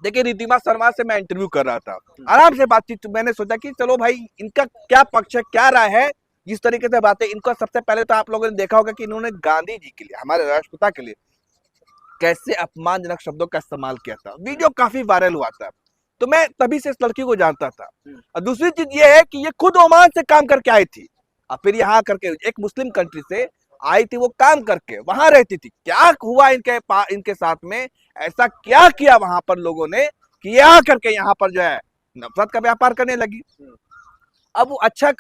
देखिए रिद्धिमा शर्मा से मैं इंटरव्यू कर रहा था, आराम से बातचीत, तो मैंने सोचा कि चलो भाई इनका क्या पक्ष है, क्या राय है, जिस तरीके से बातें। इनको सबसे पहले तो आप लोगों ने देखा होगा कि इन्होंने गांधी जी के लिए, हमारे राष्ट्रपिता के लिए कैसे अपमानजनक शब्दों का इस्तेमाल किया था। वीडियो काफी वायरल हुआ था, तो मैं तभी से इस लड़की को जानता था। और दूसरी चीज ये है कि ये खुद ओमान से काम करके आई थी, और फिर यहाँ करके एक मुस्लिम कंट्री से आई थी, वो काम करके वहां रहती थी। क्या हुआ इनके साथ में, ऐसा क्या किया वहां पर लोगों ने कि ये आकर के यहाँ पर जो है नफरत का व्यापार करने लगी। अब वो अच्छा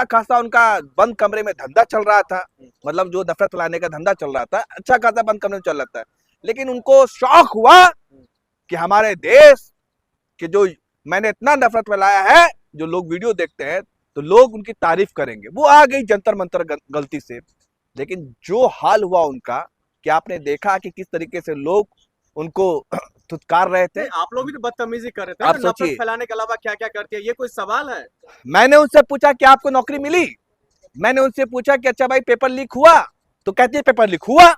खासा उनका बंद कमरे में धंधा चल रहा था, मतलब जो नफरत फैलाने का धंधा चल रहा था, अच्छा खासा बंद कमरे में चल रहा था। लेकिन उनको शौक हुआ कि हमारे देश के जो मैंने इतना नफरत फैलाया है, जो लोग वीडियो देखते हैं तो लोग उनकी तारीफ करेंगे। वो आ गई जंतर मंतर गलती से, लेकिन जो हाल हुआ उनका, कि आपने देखा कि किस तरीके से लोग उनको धुतकार रहे थे। आप लोग भी तो बदतमीजी कर रहे थे, आप नफरत सोचिए, फैलाने के अलावा क्या क्या करते हैं, ये कोई सवाल है? मैंने उनसे पूछा कि आपको नौकरी मिली, मैंने उनसे पूछा कि अच्छा भाई पेपर लीक हुआ, तो कहती है पेपर लीक हुआ।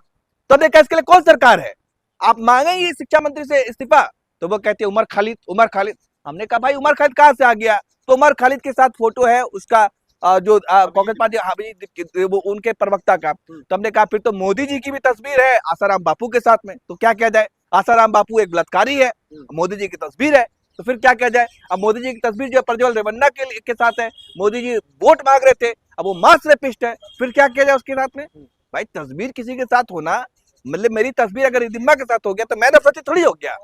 तो देखा इसके लिए कौन सरकार है, आप मांगे शिक्षा मंत्री से इस्तीफा, तो वो कहती है उमर खालिद। हमने कहा भाई उमर खालिद कहाँ से आ गया, तो उमर खालिद के साथ फोटो है उसका, जो कांग्रेस पार्टी वो उनके प्रवक्ता का। तो हमने कहा फिर तो मोदी जी की भी तस्वीर है आसाराम बापू के साथ में, तो क्या किया जाए, आसाराम बापू एक बलात्कारी है, मोदी जी की तस्वीर है, तो फिर क्या किया जाए। अब मोदी जी की तस्वीर जो प्रज्वल रेवन्ना के साथ है, मोदी जी वोट मांग रहे थे, अब वो मास रेपिस्ट है, फिर क्या किया जाए उसके साथ में। भाई तस्वीर किसी के साथ होना, मतलब मेरी तस्वीर अगर रिद्धिमा के साथ हो गया तो मैं नफरती थोड़ी हो गया,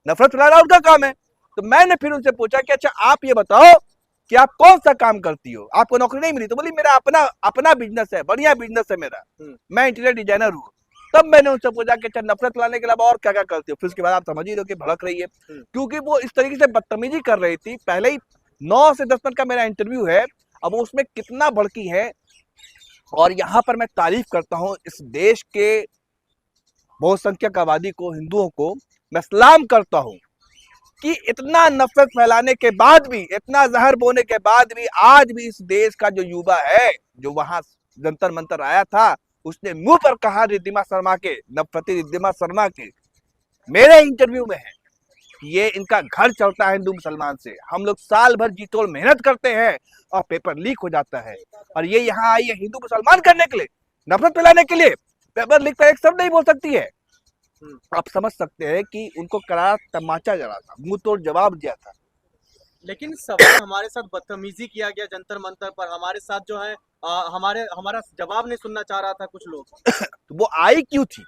नफरत फैलाना उनका काम है। तो मैंने फिर उनसे पूछा कि अच्छा आप ये बताओ कि आप कौन सा काम करती हो, आपको नौकरी नहीं मिली, तो बोली मेरा अपना बिजनेस है, बढ़िया बिजनेस है मेरा, मैं इंटीरियर डिजाइनर हूँ। तब मैंने उनसे पूछा कि अच्छा नफरत लाने के अलावा और क्या क्या करती हो, फिर उसके बाद आप समझ ही रहे हो कि भड़क रही है, क्योंकि वो इस तरीके से बदतमीजी कर रही थी। पहले ही 9 से 10 मिनट का मेरा इंटरव्यू है, अब उसमें कितना भड़की है। और यहाँ पर मैं तारीफ करता हूँ इस देश के बहुसंख्यक आबादी को, हिंदुओं को मैं सलाम करता हूँ कि इतना नफरत फैलाने के बाद भी, इतना जहर बोने के बाद भी, आज भी इस देश का जो युवा है, जो वहां जंतर मंतर आया था, उसने मुंह पर कहा रिद्धिमा शर्मा के, नफरती रिद्धिमा शर्मा के, मेरे इंटरव्यू में है, ये इनका घर चलता है हिंदू मुसलमान से, हम लोग साल भर जी तोड़ मेहनत करते हैं और पेपर लीक हो जाता है, और ये यहाँ आई है हिंदू मुसलमान करने के लिए, नफरत फैलाने के लिए। पेपर लीक पर एक शब्द नहीं बोल सकती है। आप समझ सकते हैं कि उनको करारा तमाचा जड़ा था, मुंह तोड़ जवाब दिया था। लेकिन सवाल हमारे साथ बदतमीजी किया गया जंतर मंतर पर, हमारे साथ जो है हमारा जवाब नहीं सुनना चाह रहा था कुछ लोग। तो वो आई क्यों थी,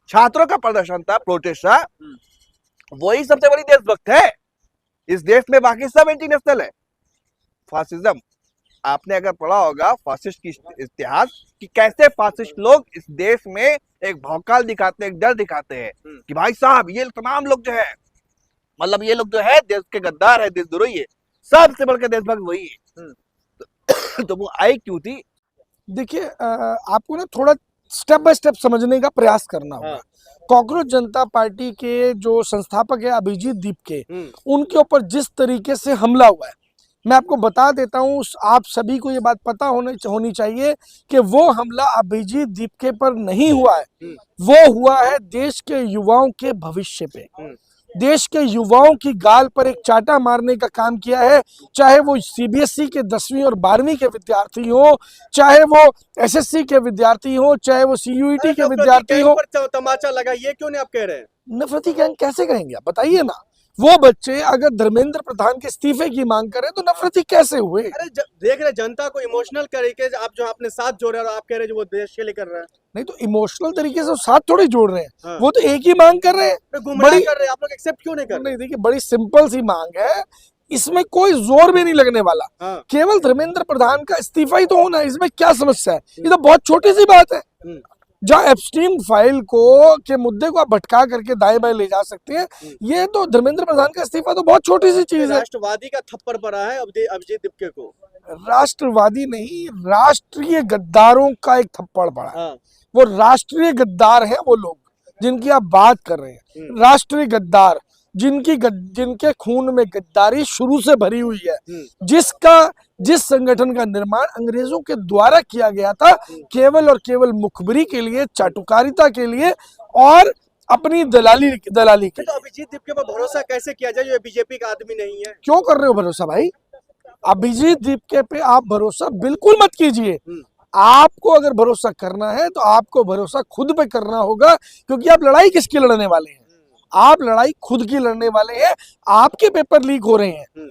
छात्रों का प्रदर्शन था, प्रोटेस्ट था, वही सबसे बड़ी देशभक्त है इस देश में, बाकी सब एंटी नेशनल है। फासिज्म, आपने अगर पढ़ा होगा फासिस्ट की इतिहास, कि कैसे फासिस्ट लोग इस देश में एक भौकाल दिखाते हैं, एक डर दिखाते हैं कि भाई साहब ये तमाम लोग जो है, मतलब ये लोग जो है देश के गद्दार है, देशद्रोही है, सबसे बढ़कर देशभक्त वही है। तो वो आई क्यों थी? देखिए आपको ना थोड़ा स्टेप बाय स्टेप समझने का प्रयास करना होगा। कॉकरोच जनता पार्टी के जो संस्थापक है अभिजीत दीप के, उनके ऊपर जिस तरीके से हमला हुआ है, मैं आपको बता देता हूं, आप सभी को ये बात पता होनी चाहिए कि वो हमला अभिजीत दीपके पर नहीं हुआ है, वो हुआ है देश के युवाओं के भविष्य पे, देश के युवाओं की गाल पर एक चाटा मारने का काम किया है। चाहे वो सीबीएसई के 10वीं और 12वीं के विद्यार्थी हो, चाहे वो एसएससी के विद्यार्थी हो, चाहे वो सीयूईटी के विद्यार्थी हो। तमाचा लगा, ये क्यों नहीं आप कह रहे हैं? नफरती गैंग कैसे कहेंगे आप बताइए ना। वो बच्चे अगर धर्मेंद्र प्रधान के इस्तीफे की मांग करें तो नफरती कैसे हुए? अरे देख रहे जनता को इमोशनल तरीके से आप जो अपने साथ जोड़ रहे हो, आप कह रहे हो जो वो देश के लिए कर रहा है। नहीं तो इमोशनल तरीके से साथ थोड़ी जोड़ रहे हैं, वो तो एक ही मांग कर रहे हैं, बड़ी कर रहे हैं, आप लोग एक्सेप्ट क्यों नहीं कर रहे? नहीं देखिए बड़ी सिंपल सी मांग है, इसमें कोई जोर भी नहीं लगने वाला, केवल धर्मेंद्र प्रधान का इस्तीफा ही तो होना है, इसमें क्या समस्या है? ये तो बहुत छोटी सी बात है। जहाँ एप्स्टीन फाइल के मुद्दे को आप भटका करके दाएं बाएं ले जा सकते हैं, ये तो धर्मेंद्र प्रधान का इस्तीफा तो बहुत छोटी सी चीज है। राष्ट्रवादी का थप्पड़ पड़ा है अभिजीत दीपके को। राष्ट्रवादी नहीं, राष्ट्रीय गद्दारों का एक थप्पड़ पड़ा। वो राष्ट्रीय गद्दार हैं वो लोग जिनकी आप बात कर रहे हैं, राष्ट्रीय गद्दार जिनके खून में गद्दारी शुरू से भरी हुई है, जिस संगठन का निर्माण अंग्रेजों के द्वारा किया गया था केवल और केवल मुखबिरी के लिए, चाटुकारिता के लिए और अपनी दलाली के। तो अभिजीत दीप के ऊपर भरोसा कैसे किया जाए, ये बीजेपी का आदमी नहीं है? क्यों कर रहे हो भरोसा भाई? अभिजीत दीपके पे आप भरोसा बिल्कुल मत कीजिए। आपको अगर भरोसा करना है तो आपको भरोसा खुद पे करना होगा, क्योंकि आप लड़ाई किसकी लड़ने वाले हैं? आप लड़ाई खुद की लड़ने वाले हैं। आपके पेपर लीक हो रहे हैं,